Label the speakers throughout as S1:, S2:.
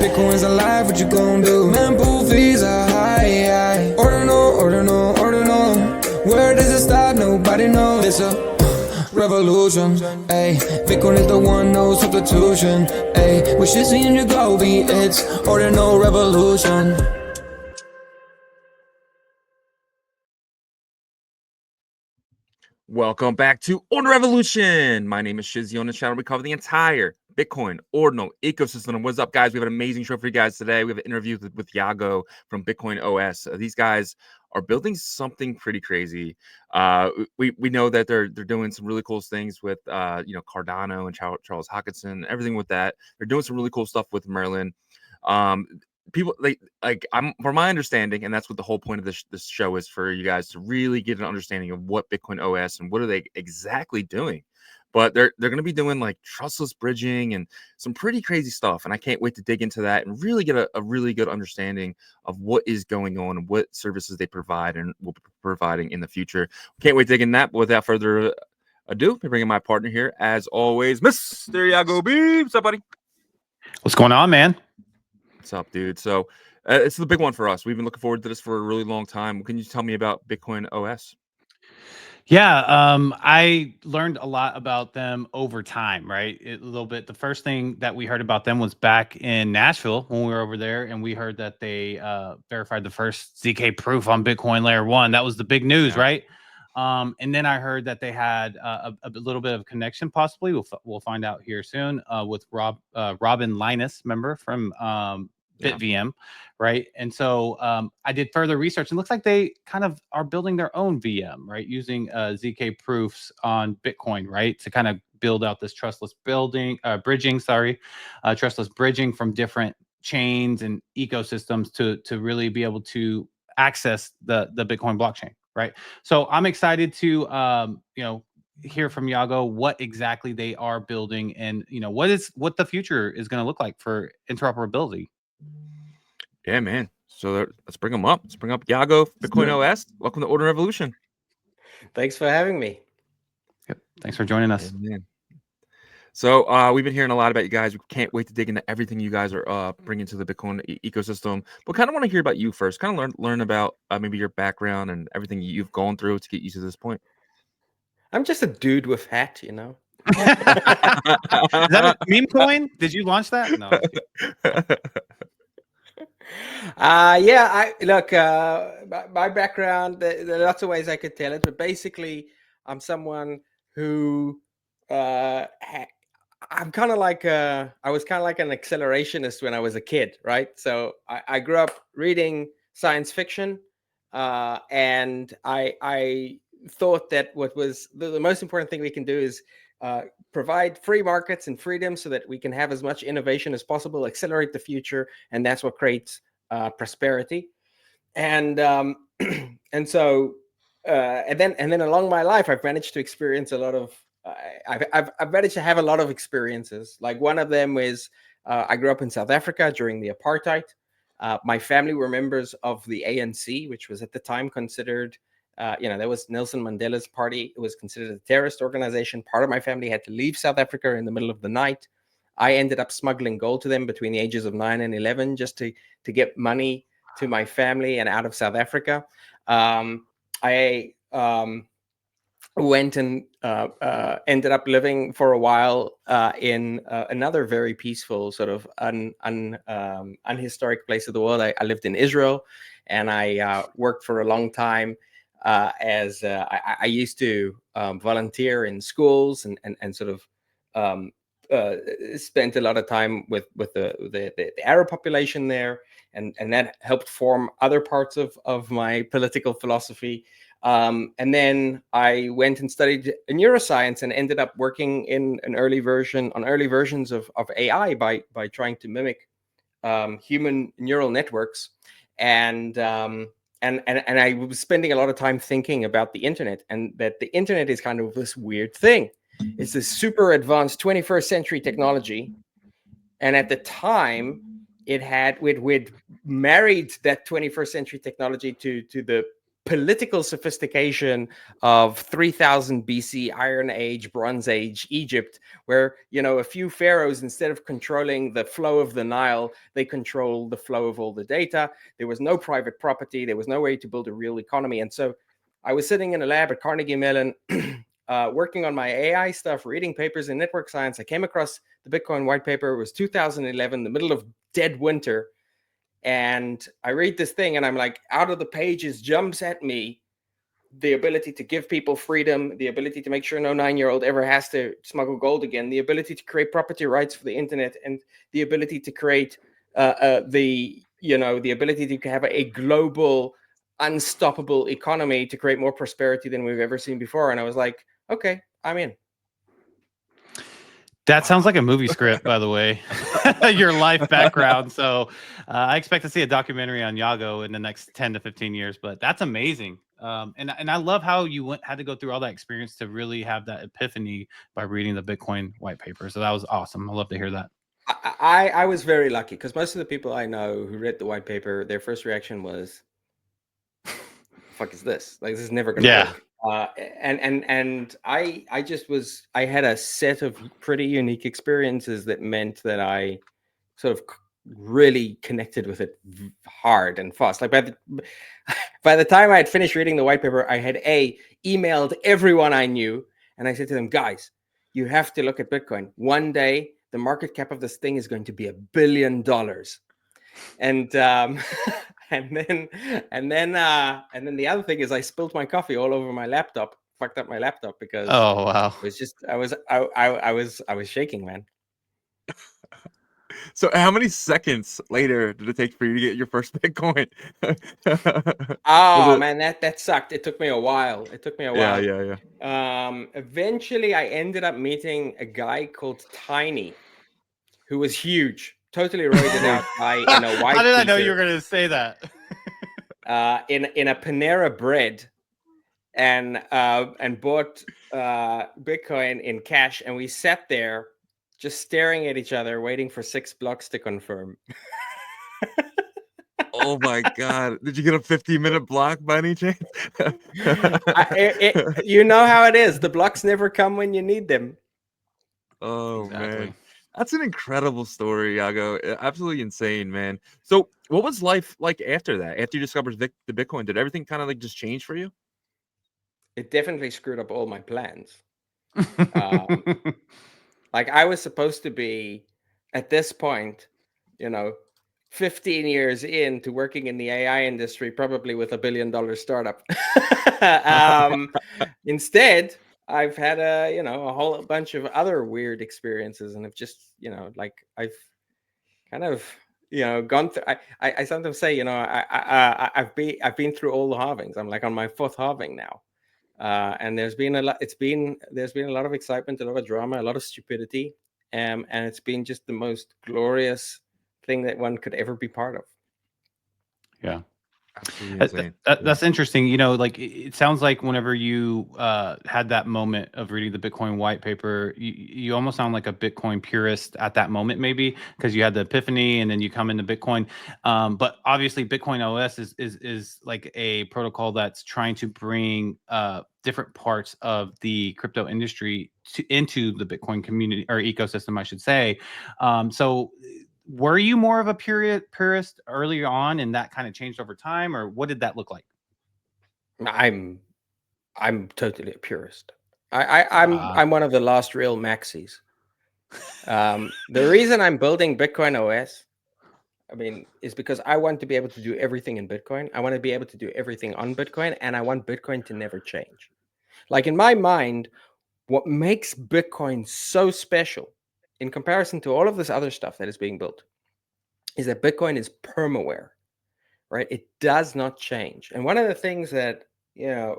S1: Bitcoin's alive, what you gon' do? Mempool fees are high. Ordinal. Where does it stop? Nobody knows. It's a revolution, ayy. Bitcoin is the one, no substitution, ayy. With Shizzy and Yagobi, it's Ordinal Revolution.
S2: Welcome back to Ordinal Revolution. My name is Shizzy. On this channel, we cover the entire Bitcoin Ordinal ecosystem. And what's up, guys? We have an amazing show for you guys today. We have an interview with Yago from Bitcoin OS. These guys are building something pretty crazy. We know that they're doing some really cool things with Cardano and Charles Hoskinson, everything with that. They're doing some really cool stuff with Merlin. People I'm from my understanding, and that's what the whole point of this show is, for you guys to really get an understanding of what Bitcoin OS and what are they exactly doing. But they're going to be doing like trustless bridging and some pretty crazy stuff, and I can't wait to dig into that and really get a really good understanding of what is going on and what services they provide and will be providing in the future. Can't wait to dig in that. But without further ado, I'm bringing my partner here, as always, Mr. Yagobi. What's up, buddy?
S3: What's going on, man?
S2: What's up, dude? So it's the big one for us. We've been looking forward to this for a really long time. Can you tell me about Bitcoin OS?
S3: Yeah, I learned a lot about them over time, right? A little bit. The first thing that we heard about them was back in Nashville when we were over there, and we heard that they verified the first ZK proof on Bitcoin Layer 1. That was the big news, right? And then I heard that they had a little bit of connection, possibly. We'll find out here soon with Robin Linus, member from BitVM, right? And so I did further research, and it looks like they kind of are building their own VM, right? Using ZK proofs on Bitcoin, right? To kind of build out this trustless bridging from different chains and ecosystems to really be able to access the Bitcoin blockchain, right? So I'm excited to hear from Yago what exactly they are building, and what the future is going to look like for interoperability.
S2: Yeah, man. So let's bring them up. Let's bring up Yago, Bitcoin OS. Welcome to Ordinal Revolution.
S4: Thanks for having me.
S3: Yep. Thanks for joining us.
S2: Yeah, man. So we've been hearing a lot about you guys. We can't wait to dig into everything you guys are bringing to the Bitcoin ecosystem. But kind of want to hear about you first. Kind of learn about maybe your background and everything you've gone through to get you to this point.
S4: I'm just a dude with hat, you know.
S3: Is that a meme coin? Did you launch that? No.
S4: Yeah, my background, there are lots of ways I could tell it, but basically I'm someone who I'm kind of like I was kind of like an accelerationist when I was a kid, right? So I grew up reading science fiction, and I thought that what was the most important thing we can do is provide free markets and freedom so that we can have as much innovation as possible, accelerate the future, and that's what creates prosperity. And and then along my life, I've managed to experience a lot of. I've managed to have a lot of experiences. Like one of them is I grew up in South Africa during the apartheid. My family were members of the ANC, which was at the time considered. There was Nelson Mandela's party. It was considered a terrorist organization. Part of my family had to leave South Africa in the middle of the night. I ended up smuggling gold to them between the ages of 9 and 11 just to get money to my family and out of South Africa. I went and ended up living for a while in another very peaceful sort of unhistoric place of the world. I lived in Israel, and I worked for a long time as I used to volunteer in schools and sort of spent a lot of time with the Arab population there, and that helped form other parts of my political philosophy. And then I went and studied neuroscience and ended up working in early versions of AI by trying to mimic human neural networks. And I was spending a lot of time thinking about the internet, and that the internet is kind of this weird thing. It's this super advanced 21st century technology. And at the time, we'd married that 21st century technology to the political sophistication of 3000 BC, Iron Age, Bronze Age Egypt, where, you know, a few pharaohs, instead of controlling the flow of the Nile, they control the flow of all the data. There was no private property. There was no way to build a real economy. And so I was sitting in a lab at Carnegie Mellon, working on my AI stuff, reading papers in network science. I came across the Bitcoin white paper. It was 2011, the middle of dead winter. And I read this thing and I'm like, out of the pages jumps at me the ability to give people freedom, the ability to make sure no 9-year-old ever has to smuggle gold again, the ability to create property rights for the internet, and the ability to create the ability to have a global, unstoppable economy to create more prosperity than we've ever seen before. And I was like, okay, I'm in.
S3: That sounds like a movie script, by the way, your life background. So I expect to see a documentary on Yago in the next 10 to 15 years, but that's amazing. And I love how you had to go through all that experience to really have that epiphany by reading the Bitcoin white paper. So that was awesome. I love to hear that.
S4: I was very lucky because most of the people I know who read the white paper, their first reaction was, fuck is this? Like, this is never going to work. And I had a set of pretty unique experiences that meant that I sort of really connected with it hard and fast. Like by the time I had finished reading the white paper, I had emailed everyone I knew, and I said to them, guys, you have to look at Bitcoin. One day, the market cap of this thing is going to be $1 billion. And and then the other thing is I spilled my coffee all over my laptop, fucked up my laptop because
S3: oh wow,
S4: it was just I was shaking, man.
S2: So how many seconds later did it take for you to get your first Bitcoin?
S4: Oh man, that sucked. It took me a while.
S2: Yeah.
S4: Eventually I ended up meeting a guy called Tiny, who was huge, totally roided out guy in a white.
S3: How did I know you were going to say that?
S4: In a Panera Bread, and bought Bitcoin in cash, and we sat there just staring at each other, waiting for 6 blocks to confirm.
S2: Oh my God! Did you get a 50-minute block by any chance?
S4: You know how it is. The blocks never come when you need them.
S2: Oh
S3: Exactly.
S2: man, that's an incredible story, Yago. Absolutely insane, man. So, what was life like after that? After you discovered the Bitcoin, did everything kind of like just change for you?
S4: It definitely screwed up all my plans. Like, I was supposed to be, at this point, 15 years into working in the AI industry, probably with $1 billion startup. Instead, I've had a whole bunch of other weird experiences, and I've just, I've kind of, gone through. I sometimes say, I've been through all the halvings. I'm like on my 4th halving now. And there's been a lot. There's been a lot of excitement, a lot of drama, a lot of stupidity, and it's been just the most glorious thing that one could ever be part of.
S3: Yeah.
S2: Absolutely insane.
S3: That's interesting. Like it sounds like whenever you had that moment of reading the Bitcoin white paper, you almost sound like a Bitcoin purist at that moment, maybe because you had the epiphany and then you come into Bitcoin. But obviously, Bitcoin OS is like a protocol that's trying to bring different parts of the crypto industry into the Bitcoin community or ecosystem, I should say. So were you more of a purist earlier on and that kind of changed over time, or what did that look like?
S4: I'm totally a purist. I'm one of the last real maxis. The reason I'm building Bitcoin OS, is because I want to be able to do everything in Bitcoin. I want to be able to do everything on Bitcoin, and I want Bitcoin to never change. Like, in my mind, what makes Bitcoin so special in comparison to all of this other stuff that is being built is that Bitcoin is permaware, right? It does not change. And one of the things that, and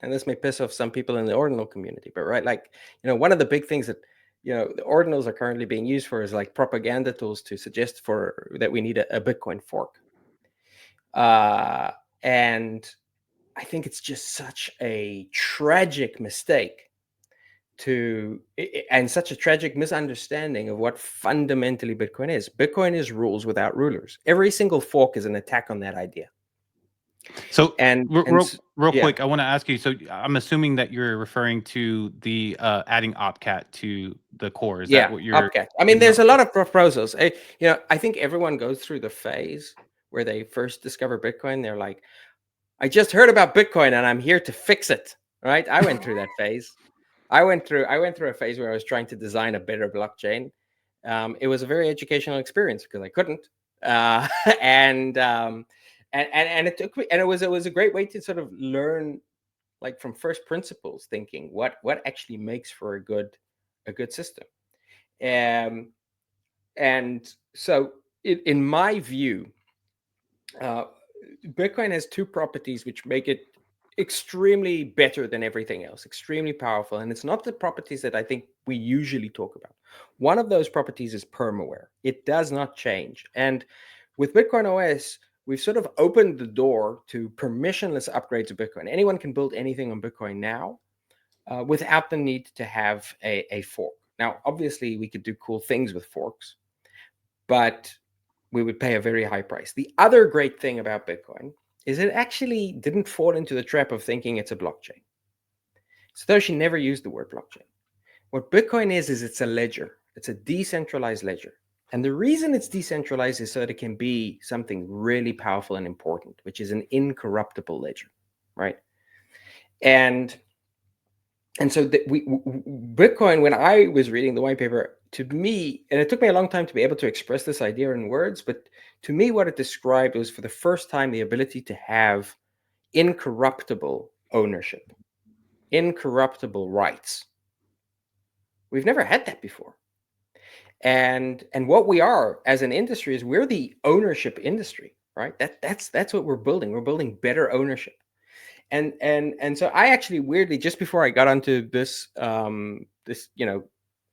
S4: this may piss off some people in the Ordinal community, but right, like, one of the big things that, the Ordinals are currently being used for is like propaganda tools to suggest that we need a Bitcoin fork. And I think it's just such a tragic mistake and such a tragic misunderstanding of what fundamentally Bitcoin is. Bitcoin is rules without rulers. Every single fork is an attack on that idea.
S3: So,
S4: And
S3: real
S4: yeah.
S3: quick, I want to ask you. So, I'm assuming that you're referring to the adding opcat to the core. Is that what you're?
S4: Opcat. I mean, there's a lot of proposals. I think everyone goes through the phase where they first discover Bitcoin. They're like, I just heard about Bitcoin and I'm here to fix it. Right? I went through that phase. I went through a phase where I was trying to design a better blockchain. It was a very educational experience because I couldn't, and it took me, and it was a great way to sort of learn, like from first principles thinking, what actually makes for a good system. And so in my view, Bitcoin has two properties which make it extremely better than everything else, extremely powerful. And it's not the properties that I think we usually talk about. One of those properties is permaware. It does not change. And with Bitcoin OS, we've sort of opened the door to permissionless upgrades of Bitcoin. Anyone can build anything on Bitcoin now without the need to have a fork. Now, obviously, we could do cool things with forks, but we would pay a very high price. The other great thing about Bitcoin is it actually didn't fall into the trap of thinking it's a blockchain. Satoshi never used the word blockchain. What Bitcoin is it's a ledger. It's a decentralized ledger. And the reason it's decentralized is so that it can be something really powerful and important, which is an incorruptible ledger, right? And so Bitcoin, when I was reading the white paper, to me, and it took me a long time to be able to express this idea in words, but to me, what it described was for the first time the ability to have incorruptible ownership, incorruptible rights. We've never had that before. And what we are as an industry is we're the ownership industry, right? That's what we're building. We're building better ownership. And so I actually weirdly, just before I got onto this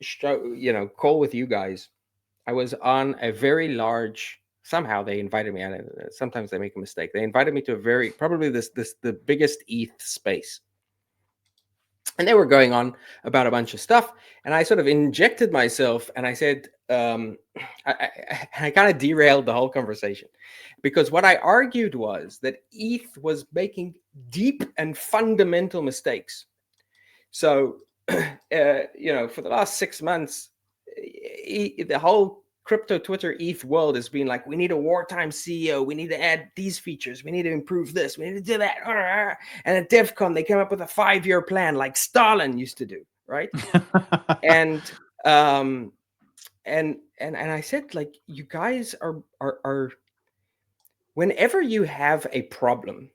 S4: show, call with you guys, I was on a very large. Somehow they invited me. Sometimes they make a mistake. They invited me to probably the biggest ETH space, and they were going on about a bunch of stuff. And I sort of injected myself, and I said, I kind of derailed the whole conversation, because what I argued was that ETH was making deep and fundamental mistakes. So, for the last 6 months, the whole crypto Twitter ETH world has been like, we need a wartime CEO, we need to add these features, we need to improve this, we need to do that. And at DevCon, they came up with a 5-year plan like Stalin used to do, right? And I said, like, you guys are whenever you have a problem,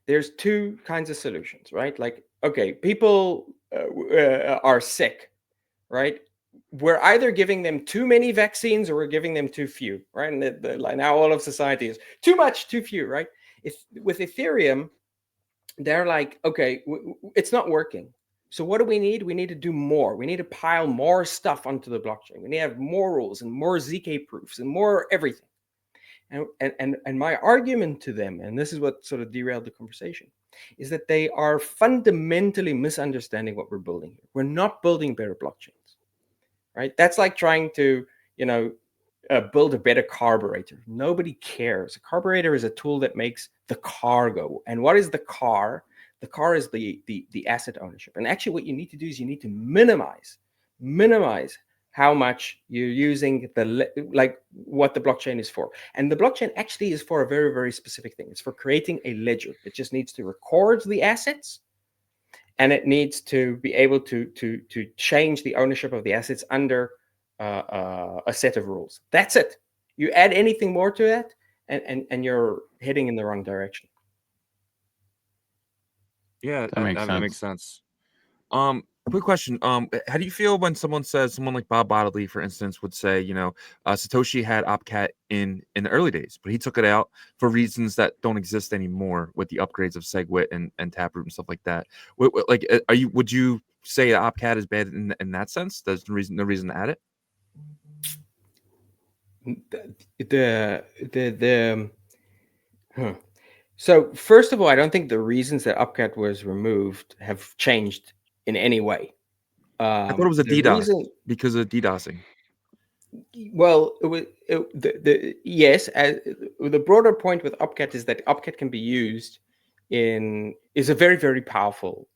S4: there's two kinds of solutions, right? Like, okay, people are sick, right? We're either giving them too many vaccines or we're giving them too few, right? And now all of society is too much, too few, right? If with Ethereum, they're like, okay, it's not working. So what do we need? We need to do more. We need to pile more stuff onto the blockchain. We need to have more rules and more ZK proofs and more everything. And my argument to them, and this is what sort of derailed the conversation, is that they are fundamentally misunderstanding what we're building here. We're not building better blockchains, right? That's like trying to, build a better carburetor. Nobody cares. A carburetor is a tool that makes the car go. And what is the car? The car is the asset ownership. And actually what you need to do is you need to minimize how much you're using what the blockchain is for. And the blockchain actually is for a very, very specific thing. It's for creating a ledger. It just needs to record the assets, and it needs to be able to change the ownership of the assets under a set of rules. That's it. You add anything more to that, and you're heading in the wrong direction.
S2: Yeah, that makes sense. Quick question. How do you feel when someone like Bob Bodley, for instance, would say, Satoshi had opcat in the early days, but he took it out for reasons that don't exist anymore with the upgrades of SegWit and Taproot and stuff like that. Would you say that opcat is bad in that sense? There's no reason to add
S4: it. So first of all, I don't think the reasons that opcat was removed have changed in any way.
S2: I thought it was a DDoS because of DDoSing.
S4: Well, yes. The broader point with Opcat is that Opcat can be used is a very, very powerful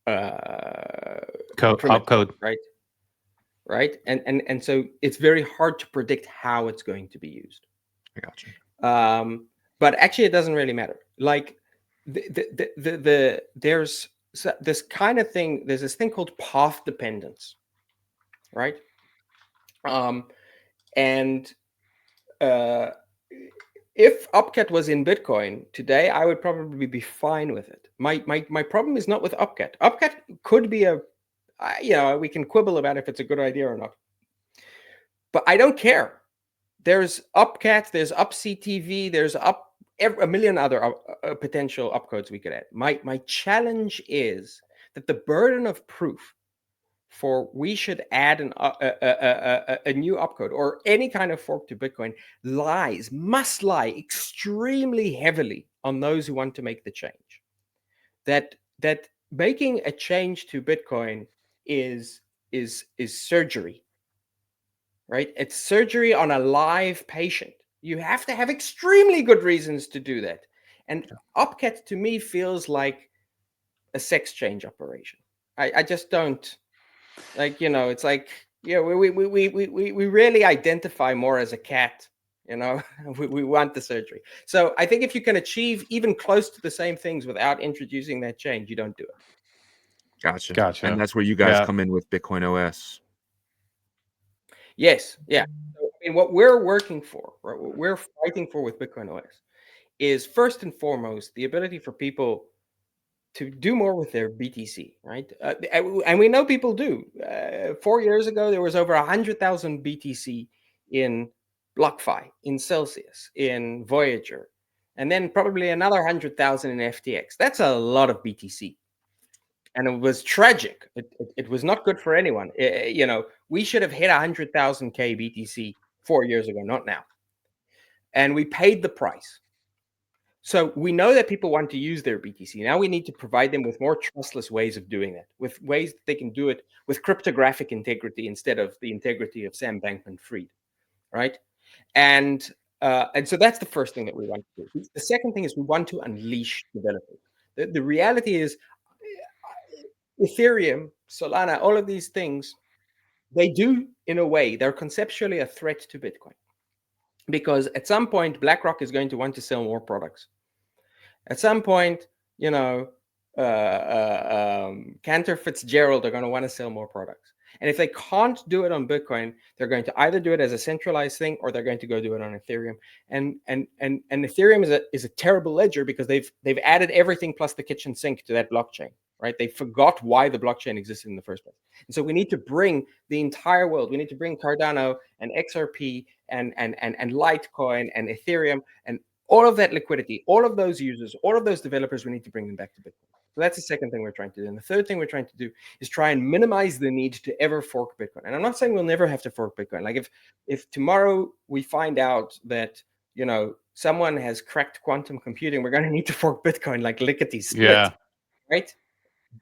S4: primitive,
S3: Opcode.
S4: right? And so it's very hard to predict how it's going to be used.
S2: I got you.
S4: But actually, it doesn't really matter. Like there's this kind of thing. There's this thing called path dependence, right? And if Opcat was in Bitcoin today, I would probably be fine with it. My problem is not with Opcat. Opcat could be we can quibble about if it's a good idea or not, but I don't care. There's Opcat, there's UpCTV, there's a million other potential opcodes we could add. My challenge is that the burden of proof for we should add a new opcode or any kind of fork to Bitcoin must lie extremely heavily on those who want to make the change. That making a change to Bitcoin is surgery, right? It's surgery on a live patient. You have to have extremely good reasons to do that. And Opcat to me feels like a sex change operation. I just don't. Like, it's like, we really identify more as a cat, we want the surgery. So I think if you can achieve even close to the same things without introducing that change, you don't do it.
S2: Gotcha. And that's where you guys come in with Bitcoin OS.
S4: Yes. Yeah. So, I mean, what we're working for, right, what we're fighting for with Bitcoin OS is first and foremost the ability for people to do more with their BTC, right? And we know people do. 4 years ago, there was over 100,000 BTC in BlockFi, in Celsius, in Voyager, and then probably another 100,000 in FTX. That's a lot of BTC. And it was tragic. It was not good for anyone. We should have hit 100,000 K BTC 4 years ago, not now. And we paid the price. So we know that people want to use their BTC. Now we need to provide them with more trustless ways of doing that, with ways that they can do it with cryptographic integrity instead of the integrity of Sam Bankman-Fried, right? And so that's the first thing that we want to do. The second thing is we want to unleash developers. The reality is Ethereum, Solana, all of these things, they do, in a way, they're conceptually a threat to Bitcoin. Because at some point, BlackRock is going to want to sell more products. At some point, Cantor Fitzgerald are going to want to sell more products. And if they can't do it on Bitcoin, they're going to either do it as a centralized thing or they're going to go do it on Ethereum. And Ethereum is a terrible ledger because they've added everything plus the kitchen sink to that blockchain, right? They forgot why the blockchain existed in the first place. And so we need to bring the entire world. We need to bring Cardano and XRP and Litecoin and Ethereum and all of that liquidity, all of those users, all of those developers, we need to bring them back to Bitcoin. So that's the second thing we're trying to do. And the third thing we're trying to do is try and minimize the need to ever fork Bitcoin. And I'm not saying we'll never have to fork Bitcoin. Like if tomorrow we find out that, someone has cracked quantum computing, we're going to need to fork Bitcoin like lickety split, right?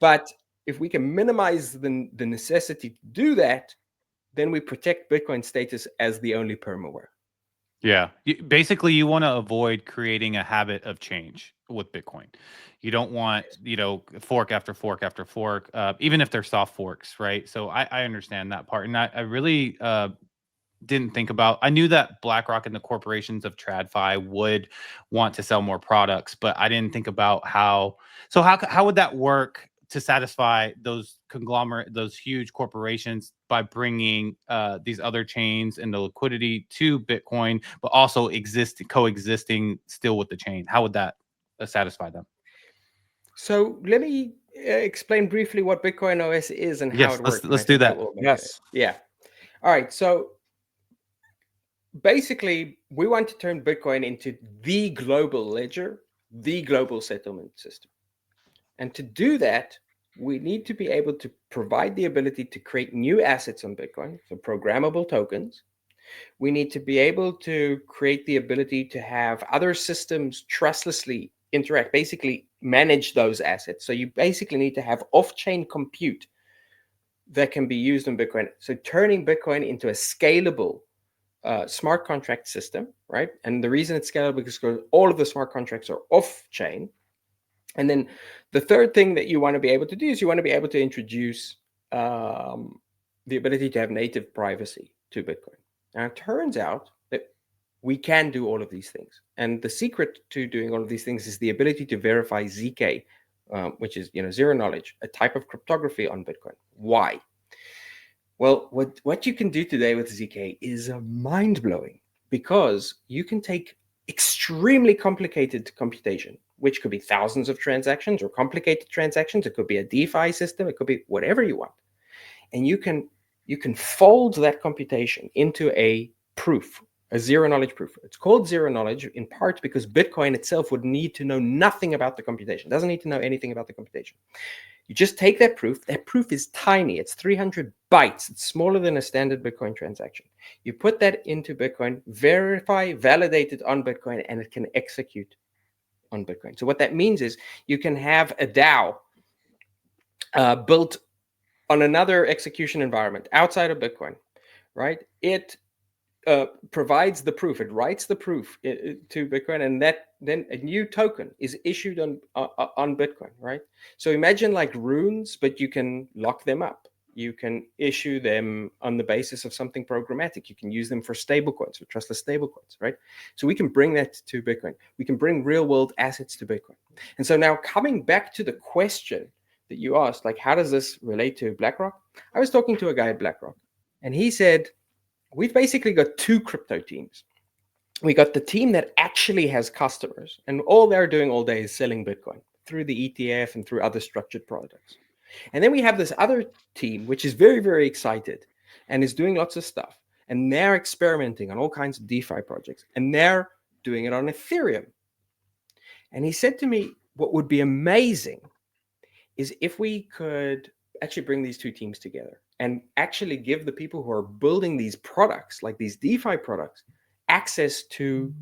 S4: But if we can minimize the necessity to do that, then we protect Bitcoin's status as the only permaware.
S3: Yeah. Basically, you want to avoid creating a habit of change with Bitcoin. You don't want, fork after fork after fork, even if they're soft forks, right? So I understand that part. And I really didn't think about, I knew that BlackRock and the corporations of TradFi would want to sell more products, but I didn't think about how would that work to satisfy those huge corporations by bringing these other chains and the liquidity to Bitcoin, but also coexisting still with the chain? How would that satisfy them?
S4: So let me explain briefly what Bitcoin OS is and how it works.
S3: Let's do that.
S2: Yes.
S4: Yeah. All right. So basically, we want to turn Bitcoin into the global ledger, the global settlement system. And to do that, we need to be able to provide the ability to create new assets on Bitcoin, so programmable tokens. We need to be able to create the ability to have other systems trustlessly interact, basically manage those assets. So you basically need to have off-chain compute that can be used on Bitcoin. So turning Bitcoin into a scalable smart contract system, right? And the reason it's scalable is because all of the smart contracts are off chain. And then the third thing that you want to be able to do is you want to be able to introduce the ability to have native privacy to Bitcoin. Now, it turns out that we can do all of these things. And the secret to doing all of these things is the ability to verify ZK, which is zero knowledge, a type of cryptography on Bitcoin. Why? Well, what you can do today with ZK is mind-blowing, because you can take extremely complicated computation, which could be thousands of transactions or complicated transactions. It could be a DeFi system. It could be whatever you want. And you can fold that computation into a proof, a zero knowledge proof. It's called zero knowledge in part because Bitcoin itself would need to know nothing about the computation. It doesn't need to know anything about the computation. You just take that proof. That proof is tiny. It's 300 bytes. It's smaller than a standard Bitcoin transaction. You put that into Bitcoin, verify, validate it on Bitcoin, and it can execute on Bitcoin. So what that means is you can have a DAO built on another execution environment outside of Bitcoin, right? It provides the proof. It writes the proof to Bitcoin, and then a new token is issued on Bitcoin, right? So imagine like runes, but you can lock them up. You can issue them on the basis of something programmatic. You can use them for stablecoins, for trustless stablecoins, right? So we can bring that to Bitcoin. We can bring real-world assets to Bitcoin. And so now coming back to the question that you asked, like, how does this relate to BlackRock? I was talking to a guy at BlackRock, and he said, we've basically got two crypto teams. We got the team that actually has customers, and all they're doing all day is selling Bitcoin through the ETF and through other structured products. And then we have this other team, which is very, very excited and is doing lots of stuff. And they're experimenting on all kinds of DeFi projects, and they're doing it on Ethereum. And he said to me, what would be amazing is if we could actually bring these two teams together and actually give the people who are building these products, like these DeFi products, access to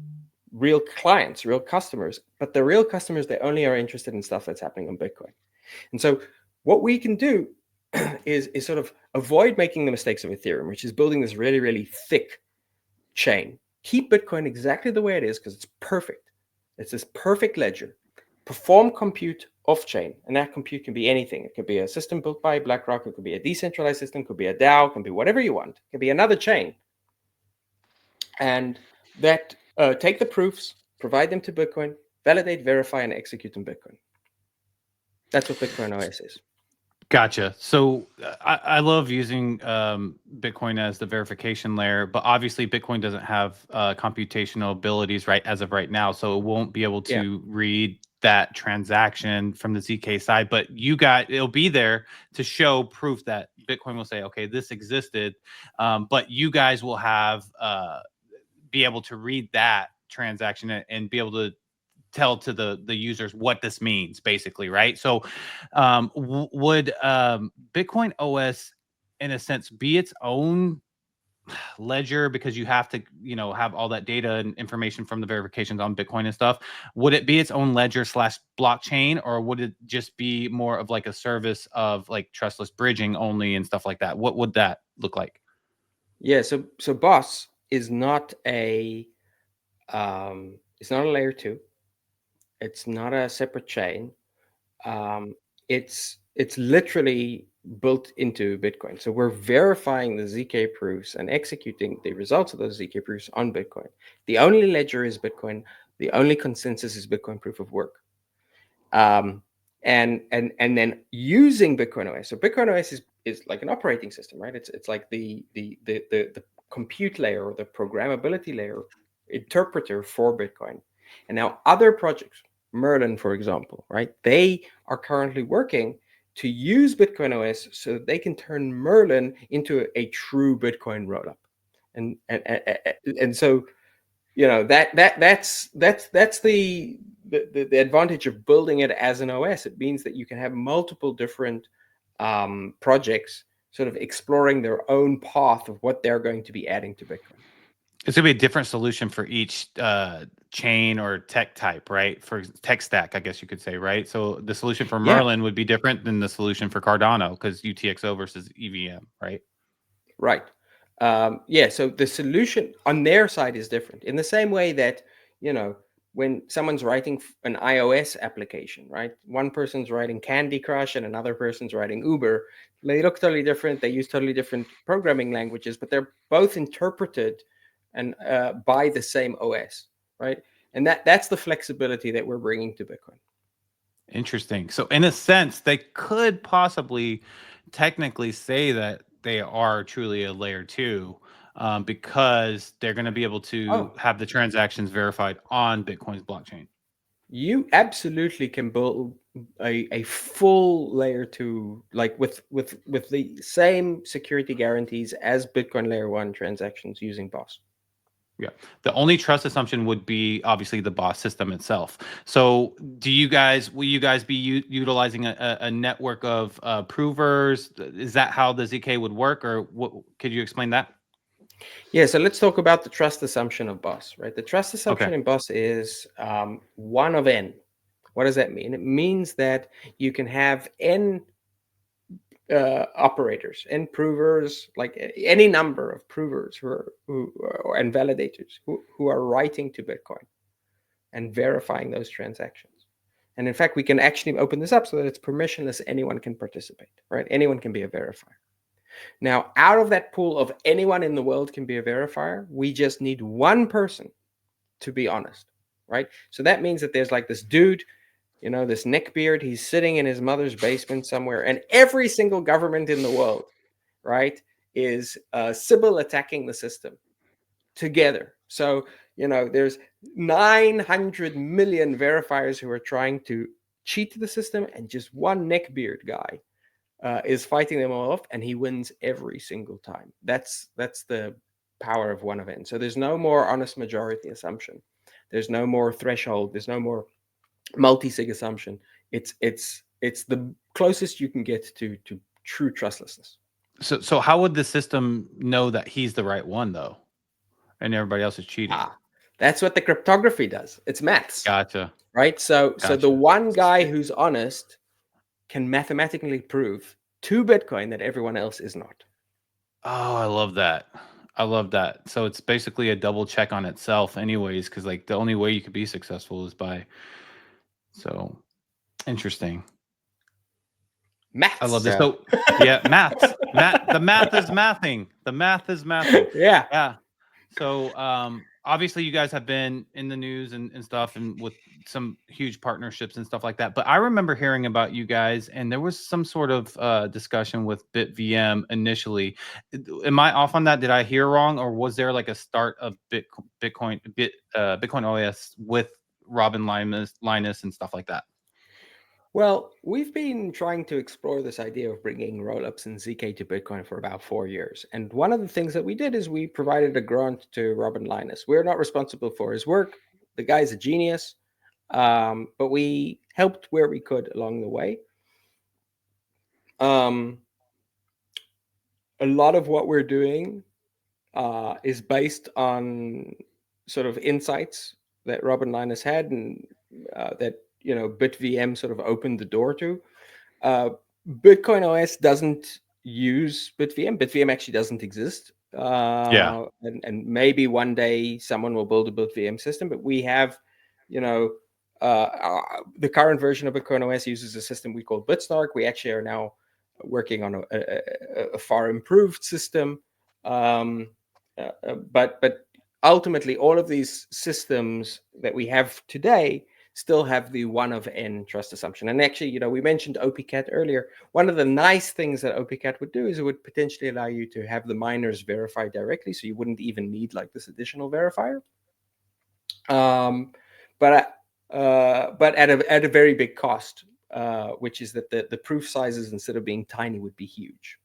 S4: real clients, real customers. But the real customers, they only are interested in stuff that's happening on Bitcoin. And so what we can do is sort of avoid making the mistakes of Ethereum, which is building this really, really thick chain. Keep Bitcoin exactly the way it is because it's perfect. It's this perfect ledger. Perform compute off-chain, and that compute can be anything. It could be a system built by BlackRock. It could be a decentralized system. It could be a DAO. It can be whatever you want. It can be another chain. And that take the proofs, provide them to Bitcoin, validate, verify, and execute on Bitcoin. That's what BitcoinOS is.
S3: Gotcha. So I love using Bitcoin as the verification layer, but obviously Bitcoin doesn't have computational abilities right as of right now, so it won't be able to read that transaction from the ZK side. But it'll be there to show proof that Bitcoin will say, okay, this existed, but you guys will have be able to read that transaction and be able to tell to the users what this means, basically, right? So would Bitcoin OS in a sense be its own ledger, because you have to have all that data and information from the verifications on Bitcoin and stuff? Would it be its own ledger / blockchain, or would it just be more of like a service of like trustless bridging only and stuff like that? What would that look like?
S4: Yeah, so Boss is not a it's not a layer 2. It's not a separate chain. It's literally built into Bitcoin. So we're verifying the ZK proofs and executing the results of those ZK proofs on Bitcoin. The only ledger is Bitcoin. The only consensus is Bitcoin proof of work. And then using BitcoinOS. So BitcoinOS is like an operating system, right? It's like the compute layer or the programmability layer interpreter for Bitcoin. And now other projects, Merlin, for example, right? They are currently working to use BitcoinOS so that they can turn Merlin into a true Bitcoin rollup. And so, that's the advantage of building it as an OS. It means that you can have multiple different projects sort of exploring their own path of what they're going to be adding to Bitcoin.
S3: It's going to be a different solution for each chain or tech type, right? For tech stack, I guess you could say, right? So the solution for Merlin would be different than the solution for Cardano, because UTXO versus EVM, right?
S4: Right. Yeah, so the solution on their side is different. In the same way that, when someone's writing an iOS application, right? One person's writing Candy Crush and another person's writing Uber. They look totally different. They use totally different programming languages, but they're both interpreted and by the same OS, right? And that's the flexibility that we're bringing to Bitcoin.
S3: Interesting. So in a sense, they could possibly technically say that they are truly a layer 2 because they're going to be able to have the transactions verified on Bitcoin's blockchain.
S4: You absolutely can build a full layer 2, like with the same security guarantees as Bitcoin layer 1 transactions using BOSS.
S3: Yeah. The only trust assumption would be obviously the BOSS system itself. So will you guys be utilizing a network of provers? Is that how the ZK would work, or what? Could you explain that?
S4: Yeah, so let's talk about the trust assumption of BOSS, right? The trust assumption in BOSS is 1 of n. What does that mean? It means that you can have n operators, n provers, like any number of provers and validators who are writing to Bitcoin and verifying those transactions. And in fact, we can actually open this up so that it's permissionless. Anyone can participate, right? Anyone can be a verifier. Now, out of that pool of anyone in the world can be a verifier, we just need one person to be honest, right? So that means that there's like this dude, this neckbeard, he's sitting in his mother's basement somewhere, and every single government in the world, right, is Sybil attacking the system together. So, there's 900 million verifiers who are trying to cheat the system, and just one neckbeard guy is fighting them all off, and he wins every single time. That's the power of 1 of n. So there's no more honest majority assumption. There's no more threshold. There's no more multi-sig assumption. It's the closest you can get to true trustlessness.
S3: So how would the system know that he's the right one though, and everybody else is cheating?
S4: That's what the cryptography does. It's maths.
S3: Gotcha.
S4: Right. So the one guy who's honest can mathematically prove to Bitcoin that everyone else is not.
S3: Oh, I love that. I love that. So it's basically a double check on itself anyways, because like the only way you could be successful is by. So interesting.
S4: Maths.
S3: I love this. So yeah, maths. The math is mathing. The math is mathing.
S4: Yeah.
S3: Yeah. So obviously you guys have been in the news and stuff, and with some huge partnerships and stuff like that. But I remember hearing about you guys, and there was some sort of discussion with BitVM initially. Am I off on that? Did I hear wrong, or was there like a start of Bitcoin OS with Robin Linus and stuff like that?
S4: Well, we've been trying to explore this idea of bringing rollups and ZK to Bitcoin for about 4 years. And one of the things that we did is we provided a grant to Robin Linus. We're not responsible for his work. The guy's a genius, but we helped where we could along the way. A lot of what we're doing is based on sort of insights that Robin Linus had, and that BitVM sort of opened the door to. Bitcoin OS doesn't use BitVM. BitVM actually doesn't exist. And maybe one day someone will build a BitVM system, but we have, the current version of Bitcoin OS uses a system we call Bitsnark. We actually are now working on a far improved system. But ultimately, all of these systems that we have today still have the 1 of n trust assumption. And actually, we mentioned OPCAT earlier. One of the nice things that OPCAT would do is it would potentially allow you to have the miners verify directly, so you wouldn't even need like this additional verifier. But at a very big cost, which is that the proof sizes, instead of being tiny, would be huge.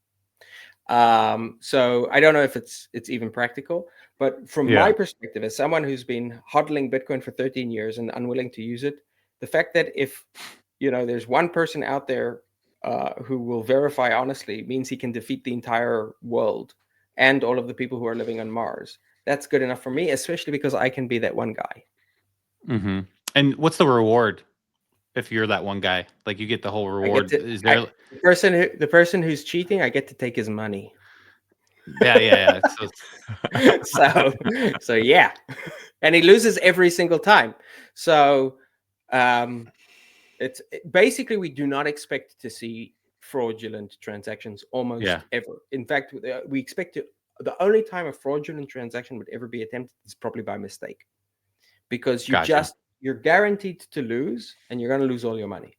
S4: So I don't know if it's even practical, but from my perspective, as someone who's been hodling Bitcoin for 13 years and unwilling to use it, the fact that if there's one person out there who will verify honestly means he can defeat the entire world and all of the people who are living on Mars. That's good enough for me, especially because I can be that one guy.
S3: Mm-hmm. And what's the reward if you're that one guy? Like you get the whole reward.
S4: The person who's cheating, I get to take his money.
S3: Yeah.
S4: So yeah, and he loses every single time. So basically we do not expect to see fraudulent transactions almost ever. In fact, we expect the only time a fraudulent transaction would ever be attempted is probably by mistake, because you're guaranteed to lose, and you're going to lose all your money.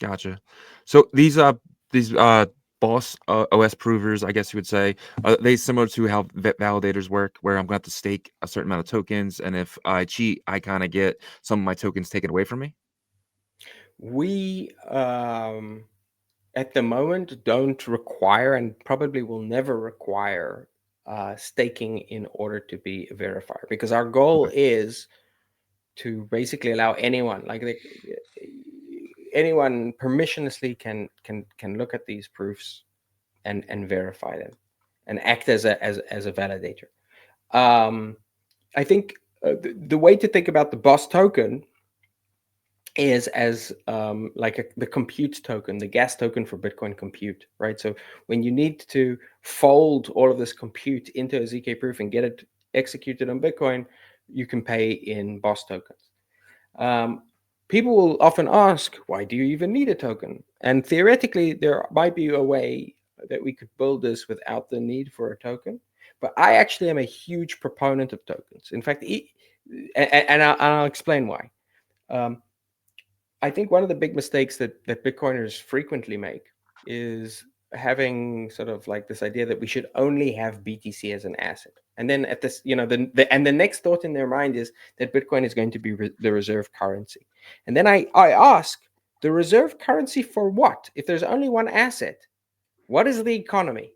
S2: Gotcha. So these boss OS provers, I guess you would say, are they similar to how validators work, where I'm going to have to stake a certain amount of tokens, and if I cheat, I kind of get some of my tokens taken away from me?
S4: We at the moment don't require, and probably will never require, staking in order to be a verifier, because our goal is to basically allow anyone, anyone permissionlessly can look at these proofs and verify them and act as a validator. I think the way to think about the boss token is as the compute token, the gas token for Bitcoin compute, right? So when you need to fold all of this compute into a ZK proof and get it executed on Bitcoin, you can pay in boss tokens. People will often ask, why do you even need a token? And theoretically, there might be a way that we could build this without the need for a token. But I actually am a huge proponent of tokens. In fact, and I'll explain why. I think one of the big mistakes that Bitcoiners frequently make is having sort of like this idea that we should only have BTC as an asset. And then at this, the next thought in their mind is that Bitcoin is going to be the reserve currency. And then I ask, the reserve currency for what? If there's only one asset, what is the economy?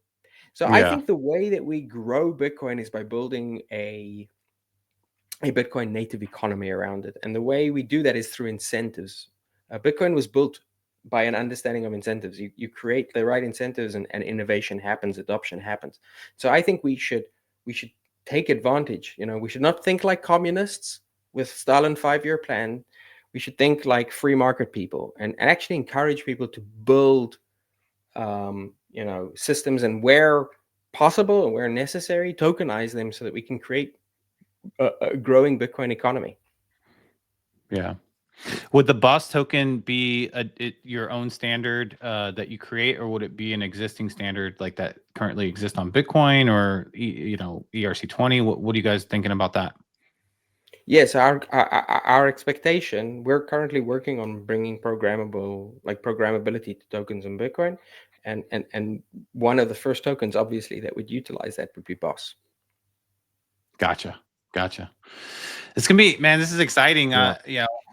S4: So I think the way that we grow Bitcoin is by building a Bitcoin native economy around it. And the way we do that is through incentives. Bitcoin was built by an understanding of incentives. You create the right incentives, and innovation happens, adoption happens. So I think we should take advantage. We should not think like communists with Stalin 5-year plan. We should think like free market people, and actually encourage people to build systems, and where possible and where necessary, tokenize them so that we can create a growing Bitcoin economy.
S3: Yeah. Would the boss token be your own standard that you create, or would it be an existing standard like that currently exists on Bitcoin, or ERC20? What are you guys thinking about that?
S4: Yes, our expectation. We're currently working on bringing programmability to tokens on Bitcoin, and one of the first tokens, obviously, that would utilize that would be boss.
S3: Gotcha. It's gonna be, man, this is exciting.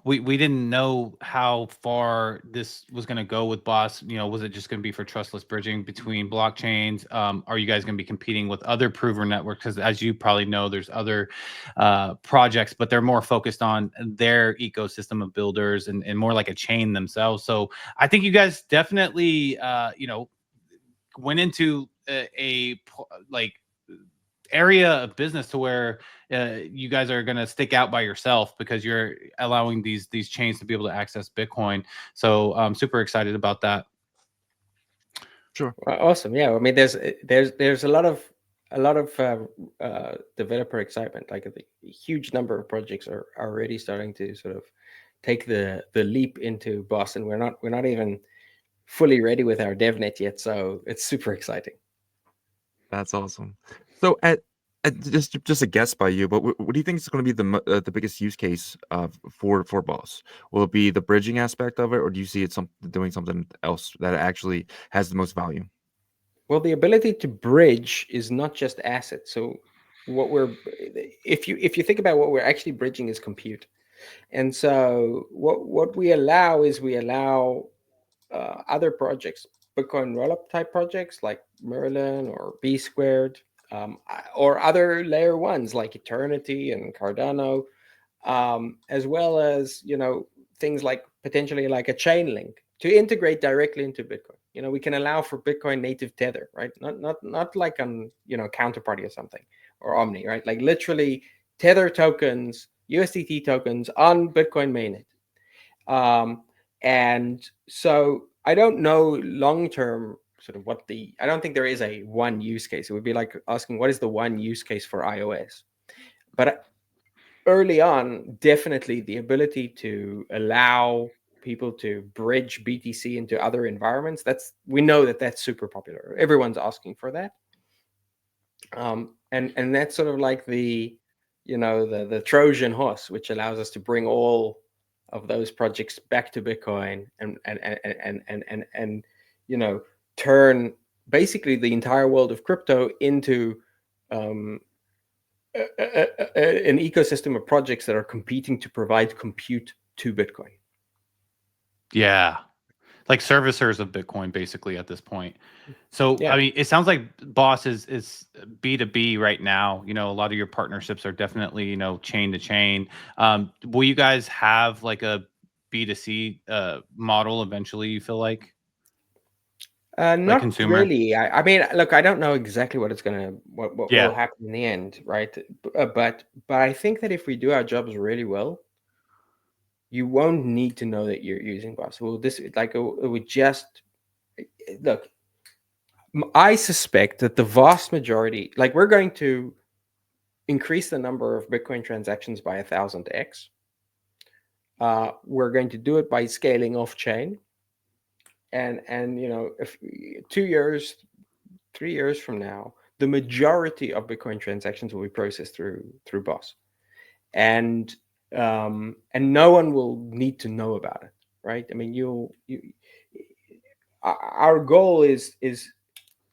S3: We didn't know how far this was gonna go with boss. Was it just gonna be for trustless bridging between blockchains? Are you guys gonna be competing with other prover networks? Because as you probably know, there's other projects, but they're more focused on their ecosystem of builders and more like a chain themselves. So I think you guys definitely went into a area of business to where you guys are going to stick out by yourself, because you're allowing these chains to be able to access Bitcoin. So I'm super excited about that.
S2: Sure.
S4: Awesome. Yeah. I mean, there's a lot of developer excitement. Like a huge number of projects are already starting to sort of take the leap into boss, and we're not even fully ready with our DevNet yet. So it's super exciting.
S2: That's awesome. So just a guess by you, but what do you think is going to be the biggest use case for boss? Will it be the bridging aspect of it, or do you see it doing something else that actually has the most value?
S4: Well, the ability to bridge is not just assets. So if you think about what we're actually bridging is compute. And so what we allow is other projects, Bitcoin rollup type projects like Merlin or B Squared, or other layer ones like Eternity and Cardano, as well as things like potentially like a chain link to integrate directly into Bitcoin. We can allow for Bitcoin native tether, right? Not like on Counterparty or something, or Omni, right? Like literally tether tokens, USDT tokens on Bitcoin mainnet. And so I don't know long term sort of what the, I don't think there is a one use case. It would be like asking, what is the one use case for iOS? But early on, definitely the ability to allow people to bridge BTC into other environments, we know that that's super popular. Everyone's asking for that. And that's sort of like the Trojan horse, which allows us to bring all of those projects back to Bitcoin and turn basically the entire world of crypto into an ecosystem of projects that are competing to provide compute to Bitcoin.
S3: Yeah, like servicers of Bitcoin, basically at this point. So,
S4: Yeah.
S3: I mean, it sounds like Boss is B2B right now. A lot of your partnerships are definitely, chain to chain. Will you guys have like a B2C model eventually, you feel like?
S4: Not
S3: consumer?
S4: really. I mean, look, I don't know exactly what will happen in the end, right? But I think that if we do our jobs really well, you won't need to know that you're using Boss. Well, it would just look. I suspect that the vast majority, like we're going to increase the number of Bitcoin transactions by 1,000x. We're going to do it by scaling off chain. And if 2 years, 3 years from now, the majority of Bitcoin transactions will be processed through Boss, and no one will need to know about it, right? I mean, our goal is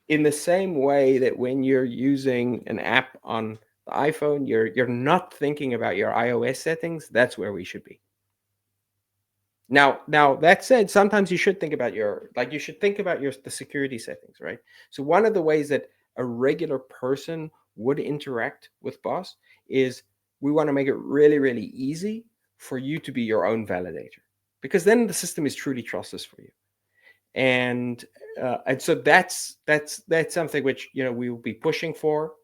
S4: in the same way that when you're using an app on the iPhone, you're not thinking about your iOS settings. That's where we should be. Now that said, sometimes you should think about the security settings, right? So one of the ways that a regular person would interact with Boss is we want to make it really, really easy for you to be your own validator, because then the system is truly trustless for you. And so that's something which we will be pushing for,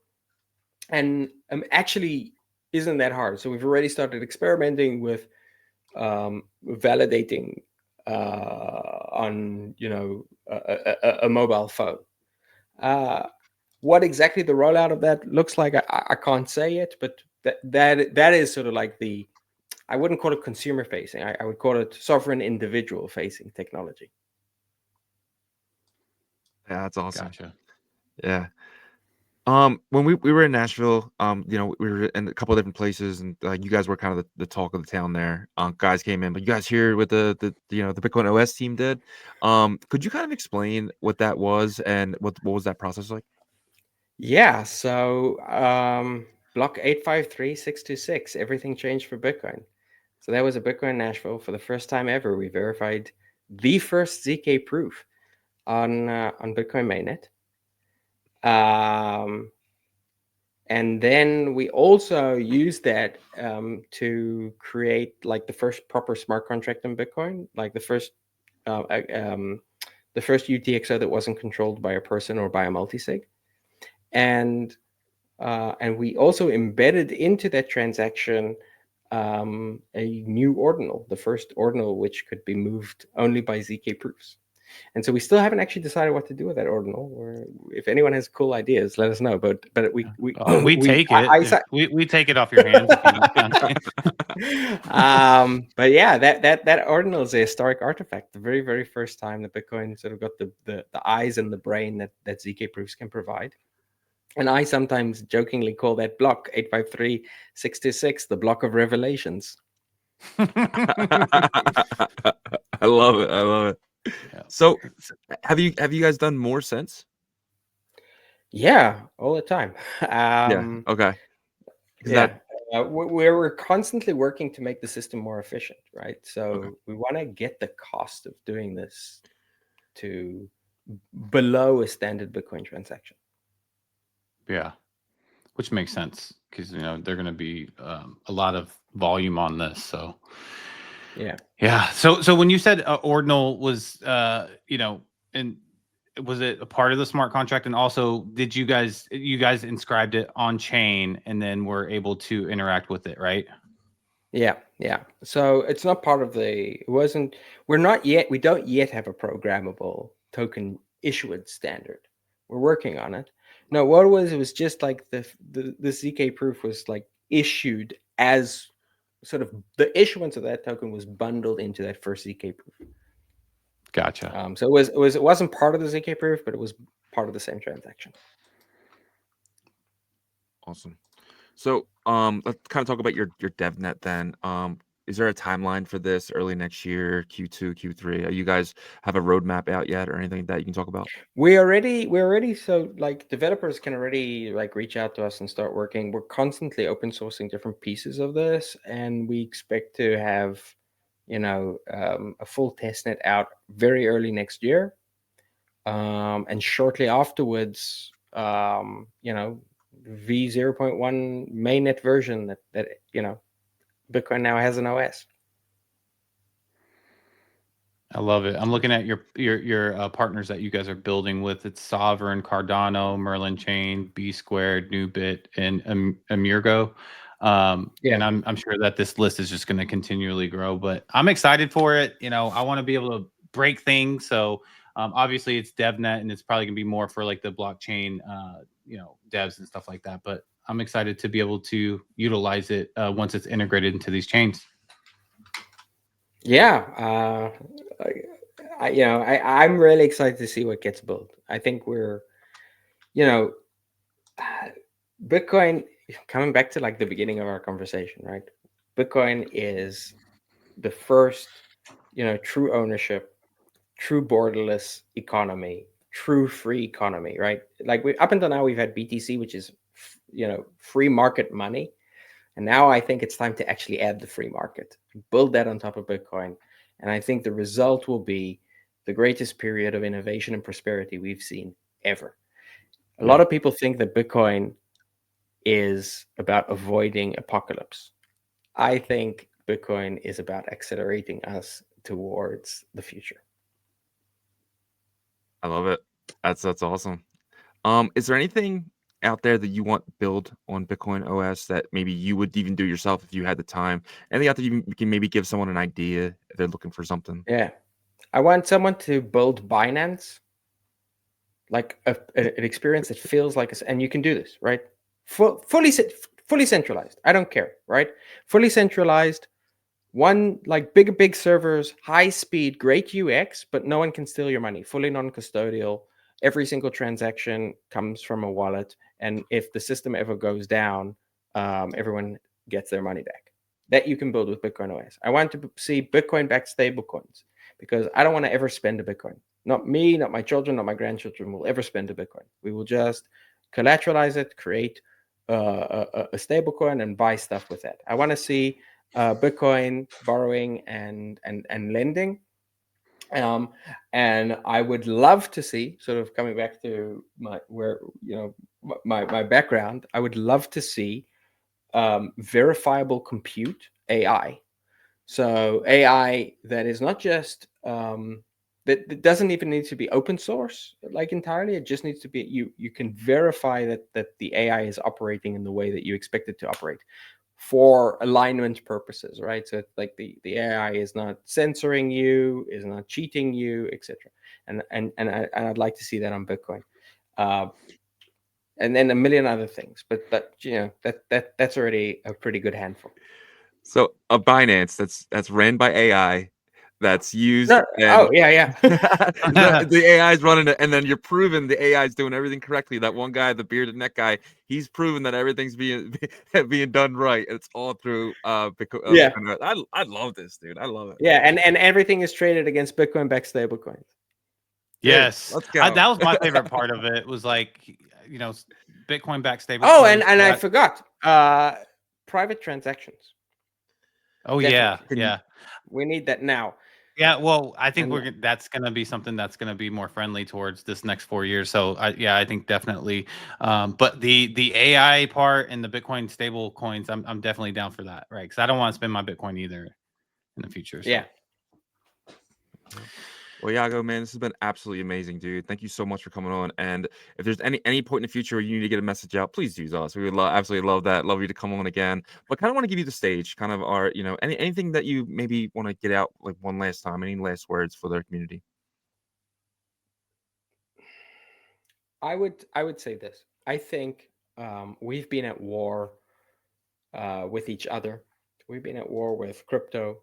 S4: and actually isn't that hard. So we've already started experimenting with validating on a mobile phone. What exactly the rollout of that looks like, I can't say yet, but that is sort of like I wouldn't call it consumer facing. I would call it sovereign individual facing technology.
S2: Yeah, that's awesome.
S3: Gotcha.
S2: Yeah. When we were in Nashville, we were in a couple of different places, and you guys were kind of the talk of the town there. Guys came in, but you guys here with the Bitcoin OS team did. Could you kind of explain what that was and what was that process like?
S4: Yeah. So block 853,626, everything changed for Bitcoin. So that was a Bitcoin Nashville. For the first time ever, we verified the first ZK proof on Bitcoin mainnet. And then we also used that to create like the first proper smart contract in Bitcoin, like the first UTXO that wasn't controlled by a person or by a multisig. And we also embedded into that transaction a new ordinal, the first ordinal which could be moved only by ZK proofs. And so we still haven't actually decided what to do with that ordinal. Or if anyone has cool ideas, let us know. But we
S3: take it. We take it off your hands if you want.
S4: But yeah, that ordinal is a historic artifact. The very, very first time that Bitcoin sort of got the eyes and the brain that ZK proofs can provide. And I sometimes jokingly call that block 853,626 the block of revelations.
S2: I love it. I love it. Yeah. So have you guys done more since?
S4: Yeah, all the time.
S2: Yeah. Okay.
S4: Yeah. We're constantly working to make the system more efficient, right? So we want to get the cost of doing this to below a standard Bitcoin transaction.
S3: Yeah, which makes sense because they're going to be a lot of volume on this. So yeah. So when you said Ordinal was and was it a part of the smart contract, and also did you guys inscribed it on chain and then were able to interact with it, right?
S4: Yeah. So it's not part of we don't yet have a programmable token issuance standard. We're working on it. No, what it was just like the ZK proof was like issued as sort of the issuance of that token was bundled into that first ZK proof.
S3: Gotcha.
S4: So it wasn't part of the ZK proof, but it was part of the same transaction.
S2: Awesome. So let's kind of talk about your DevNet then. Is there a timeline for this early next year, Q2, Q3? Are you guys have a roadmap out yet or anything that you can talk about?
S4: We're already so like developers can already like reach out to us and start working. We're constantly open sourcing different pieces of this, and we expect to have, you know, a full testnet out very early next year. And shortly afterwards, you know, v0.1 mainnet version that you know, Bitcoin now has an OS.
S3: I love it. I'm looking at your partners that you guys are building with. It's Sovereign, Cardano, Merlin Chain, B Squared, Newbit, and Amirgo. And I'm sure that this list is just going to continually grow. But I'm excited for it. You know, I want to be able to break things. So obviously it's DevNet, and it's probably going to be more for like the blockchain, you know, devs and stuff like that. But I'm excited to be able to utilize it once it's integrated into these chains.
S4: Yeah, I'm really excited to see what gets built. I think we're, you know, Bitcoin, coming back to like the beginning of our conversation, right? Bitcoin is the first, you know, true ownership, true borderless economy, true free economy, right? Like up until now we've had BTC, which is, you know, free market money. And now I think it's time to actually add the free market, build that on top of Bitcoin. And I think the result will be the greatest period of innovation and prosperity we've seen ever. A lot of people think that Bitcoin is about avoiding apocalypse. I think Bitcoin is about accelerating us towards the future.
S2: I love it. That's awesome. Is there anything out there that you want build on Bitcoin OS that maybe you would even do yourself if you had the time? Anything out there you can maybe give someone an idea if they're looking for something?
S4: Yeah. I want someone to build Binance, like an experience that feels like and you can do this, right? Fully centralized. I don't care, right? Fully centralized, one like big servers, high speed, great UX, but no one can steal your money. Fully non-custodial. Every single transaction comes from a wallet, and if the system ever goes down, everyone gets their money back. That you can build with Bitcoin OS. I want to see Bitcoin-backed stablecoins because I don't want to ever spend a Bitcoin. Not me, not my children, not my grandchildren will ever spend a Bitcoin. We will just collateralize it, create a stablecoin, and buy stuff with that. I want to see Bitcoin borrowing and lending. And I would love to see, sort of coming back to my background, I would love to see verifiable compute AI. So AI that is not just that doesn't even need to be open source like entirely. It just needs to be you can verify that the AI is operating in the way that you expect it to operate for alignment purposes, right? So like the AI is not censoring you, is not cheating you, etc. And I'd like to see that on Bitcoin. And then a million other things, but you know that's already a pretty good handful.
S2: So a Binance that's ran by AI, that's used
S4: No,
S2: and
S4: yeah.
S2: the AI is running it, and then you're proving the AI is doing everything correctly. That one guy, the bearded neck guy, he's proven that everything's being done right. It's all through
S4: Yeah.
S2: Bitcoin. I love this, dude. I love it.
S4: Yeah, and everything is traded against Bitcoin-backed stablecoins.
S3: Yes,
S2: let's go.
S3: that was my favorite part of it. Was like, you know, Bitcoin backed stable.
S4: Oh, and I forgot private transactions.
S3: Oh
S4: Definitely.
S3: yeah.
S4: We need that now.
S3: Yeah, well, I think that's going to be something that's going to be more friendly towards this next 4 years. So I think definitely. But the AI part and the Bitcoin stable coins, I'm definitely down for that, right? Because I don't want to spend my Bitcoin either in the future. So.
S4: Yeah.
S2: Well, Yago, man, this has been absolutely amazing, dude. Thank you so much for coming on. And if there's any point in the future where you need to get a message out, please use us. We would absolutely love that. Love you to come on again. But kind of want to give you the stage, kind of our, you know, anything that you maybe want to get out like one last time. Any last words for their community?
S4: I would say this. I think we've been at war with each other. We've been at war with crypto.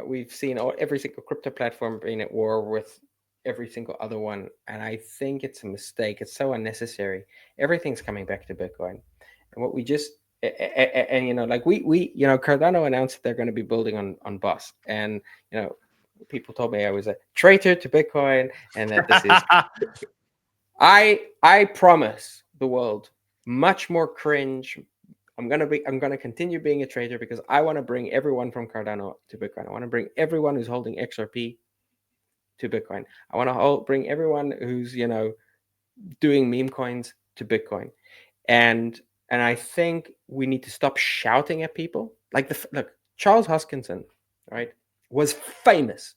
S4: We've seen every single crypto platform being at war with every single other one, and I think it's a mistake. It's so unnecessary. Everything's coming back to Bitcoin, and what we just and you know, like we you know, Cardano announced that they're going to be building on Boss, and you know, people told me I was a traitor to Bitcoin and that this is. I promise the world much more cringe. I'm gonna continue being a trader because I want to bring everyone from Cardano to Bitcoin. I want to bring everyone who's holding XRP to Bitcoin. I want to bring everyone who's, you know, doing meme coins to Bitcoin. And I think we need to stop shouting at people. Like look, Charles Hoskinson, right, was famous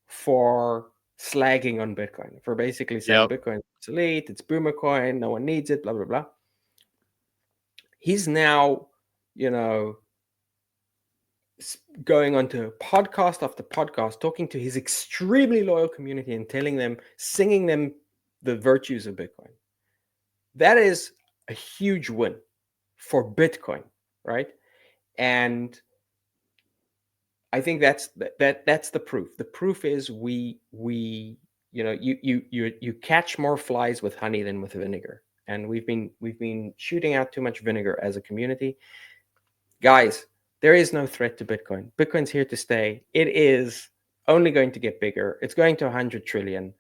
S4: for slagging on Bitcoin, for basically saying Bitcoin is obsolete, it's boomer coin, no one needs it, blah blah blah. He's now, you know, going onto podcast after podcast, talking to his extremely loyal community and telling them, singing them the virtues of Bitcoin. That is a huge win for Bitcoin, right? And I think that's the proof. The proof is we you know, you catch more flies with honey than with vinegar, and we've been shooting out too much vinegar as a community. Guys, there is no threat to Bitcoin. Bitcoin's here to stay. It is only going to get bigger. It's going to 100 trillion.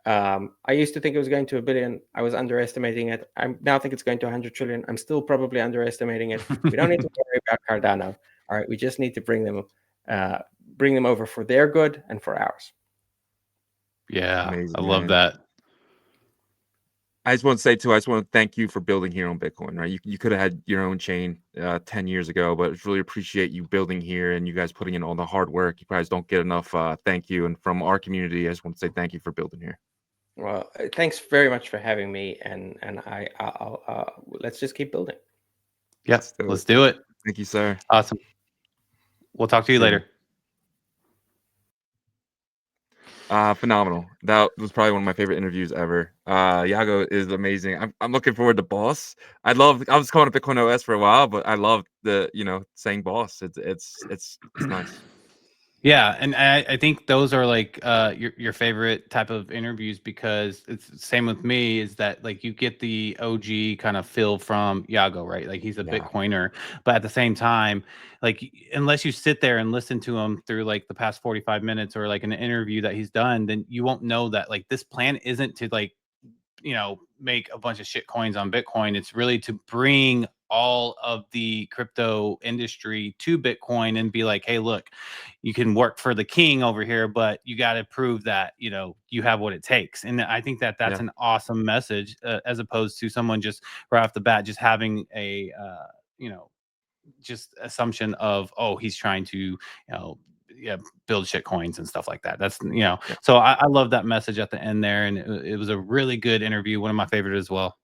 S4: I used to think it was going to 1 billion. I was underestimating it. I now think it's going to 100 trillion. I'm still probably underestimating it. We don't need to worry about Cardano. All right, we just need to bring them over for their good and for ours.
S3: Yeah,
S2: Amazing,
S3: I love
S2: man.
S3: that.
S2: I just want to say too, I just want to thank you for building here on Bitcoin, right? You could have had your own chain 10 years ago, but I really appreciate you building here and you guys putting in all the hard work. You guys don't get enough thank you. And from our community, I just want to say thank you for building here.
S4: Well, thanks very much for having me, and I'll let's just keep building.
S3: Yep, let's do it.
S2: Thank you, sir.
S3: Awesome. We'll talk to you later.
S2: Phenomenal. That was probably one of my favorite interviews ever. Yago is amazing. I'm looking forward to Boss. I was calling it Bitcoin OS for a while, but I love the, you know, saying Boss. It's nice.
S3: Yeah, and I think those are like your favorite type of interviews, because it's the same with me, is that like you get the OG kind of feel from Yago, right? Like he's a Bitcoiner, but at the same time, like unless you sit there and listen to him through like the past 45 minutes or like an interview that he's done, then you won't know that like this plan isn't to like, you know, make a bunch of shit coins on Bitcoin. It's really to bring all of the crypto industry to Bitcoin and be like, hey, look, you can work for the king over here, but you got to prove that, you know, you have what it takes. And I think that that's an awesome message, as opposed to someone just right off the bat just having a you know, just assumption of, oh, he's trying to, you know, build shit coins and stuff like that. That's, you know, so I love that message at the end there, and it was a really good interview, one of my favorite as well.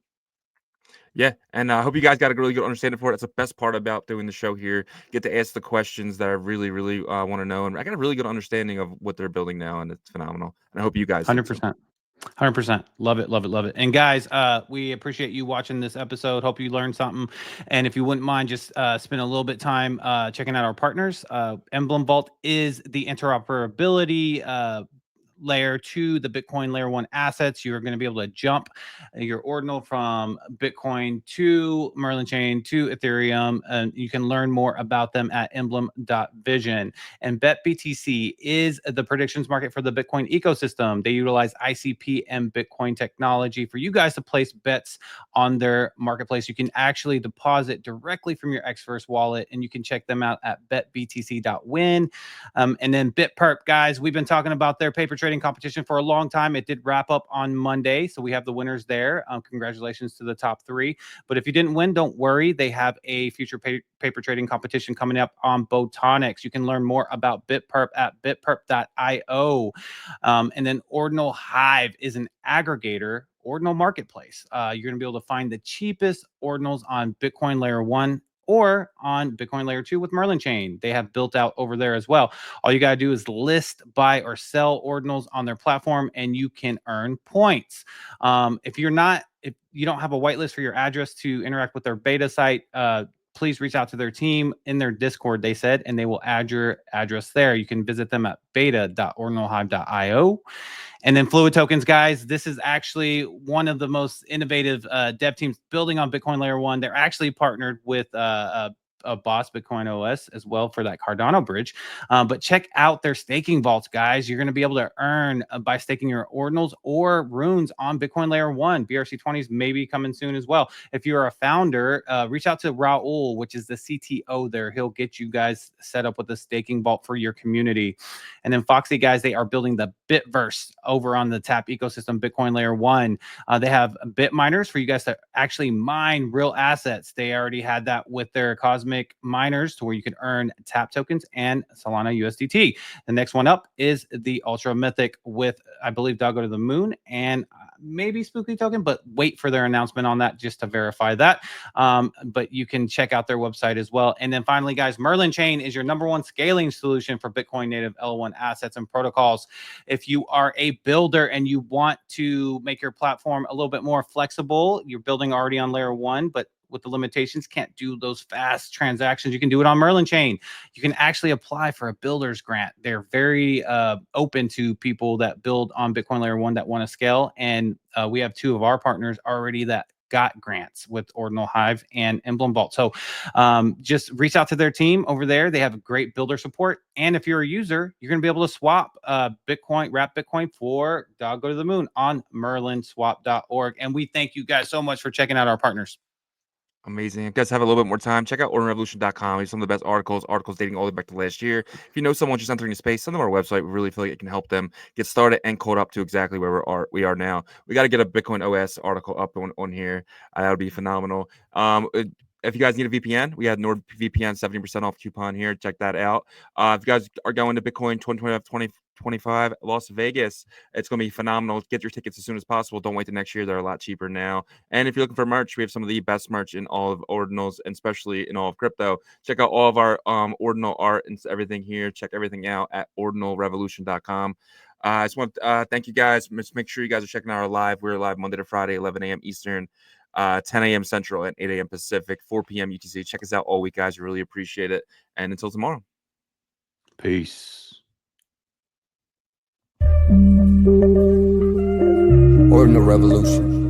S2: Yeah, and I hope you guys got a really good understanding for it. That's the best part about doing the show here. Get to ask the questions that I really, really want to know, and I got a really good understanding of what they're building now, and it's phenomenal. And I hope you guys
S3: 100%. 100%. Love it. Love it. Love it. And guys, we appreciate you watching this episode. Hope you learned something. And if you wouldn't mind, just spend a little bit of time checking out our partners. Emblem Vault is the interoperability layer to the Bitcoin layer 1 assets. You're going to be able to jump your ordinal from Bitcoin to Merlin chain to Ethereum, and you can learn more about them at emblem.vision. And BetBTC is the predictions market for the Bitcoin ecosystem. They utilize ICP and Bitcoin technology for you guys to place bets on their marketplace. You can actually deposit directly from your Xverse wallet, and you can check them out at betbtc.win. And then BitPerp, guys, we've been talking about their paper trading competition for a long time. It did wrap up on Monday, so we have the winners there. Congratulations to the top 3. But if you didn't win, don't worry. They have a future paper trading competition coming up on Botonics. You can learn more about BitPerp at bitperp.io. And then Ordinal Hive is an aggregator ordinal marketplace. You're going to be able to find the cheapest ordinals on Bitcoin Layer 1 or on Bitcoin Layer 2 with Merlin chain. They have built out over there as well. All you got to do is list, buy, or sell ordinals on their platform, and you can earn points. If you're not if you don't have a whitelist for your address to interact with their beta site, please reach out to their team in their Discord, they said, and they will add your address there. You can visit them at beta.ordinalhive.io. And then Fluid Tokens, guys, this is actually one of the most innovative dev teams building on Bitcoin Layer 1. They're actually partnered with Boss Bitcoin OS as well for that Cardano bridge. But check out their staking vaults, guys. You're going to be able to earn by staking your ordinals or runes on Bitcoin Layer 1. BRC20s may be coming soon as well. If you're a founder, reach out to Raul, which is the CTO there. He'll get you guys set up with a staking vault for your community. And then Foxy, guys, they are building the Bitverse over on the Tap ecosystem, Bitcoin Layer 1. They have bit miners for you guys to actually mine real assets. They already had that with their Cosmic miners to where you can earn Tap tokens and Solana USDT. The next one up is the Ultra Mythic with, I believe, Yago to the Moon and maybe Spooky Token, but wait for their announcement on that just to verify that. But you can check out their website as well. And then finally, guys, Merlin Chain is your #1 scaling solution for Bitcoin native L1 assets and protocols. If you are a builder and you want to make your platform a little bit more flexible, you're building already on layer 1, but with the limitations, can't do those fast transactions. You can do it on Merlin Chain. You can actually apply for a builder's grant. They're very open to people that build on Bitcoin Layer 1 that want to scale. And we have 2 of our partners already that got grants with Ordinal Hive and Emblem Vault. So just reach out to their team over there. They have great builder support. And if you're a user, you're going to be able to swap Bitcoin, wrap Bitcoin for Yago to the Moon on merlinswap.org. And we thank you guys so much for checking out our partners.
S2: Amazing. If you guys have a little bit more time, check out ordinalrevolution.com. We have some of the best articles dating all the way back to last year. If you know someone just entering the space, send them our website. We really feel like it can help them get started and code up to exactly where we are now. We got to get a Bitcoin OS article up on here. That would be phenomenal. If you guys need a VPN, we had NordVPN 70% off coupon here. Check that out. If you guys are going to Bitcoin 2025 Las Vegas, it's going to be phenomenal. Get your tickets as soon as possible. Don't wait till next year. They're a lot cheaper now. And if you're looking for merch, we have some of the best merch in all of Ordinals, and especially in all of crypto. Check out all of our Ordinal art and everything here. Check everything out at ordinalrevolution.com. I just want to thank you guys. Just make sure you guys are checking out our live. We're live Monday to Friday, 11 a.m. Eastern, 10 a.m. Central, and 8 a.m. Pacific, 4 p.m. UTC. Check us out all week, guys. We really appreciate it. And until tomorrow.
S3: Peace.
S1: Ordinal Revolution.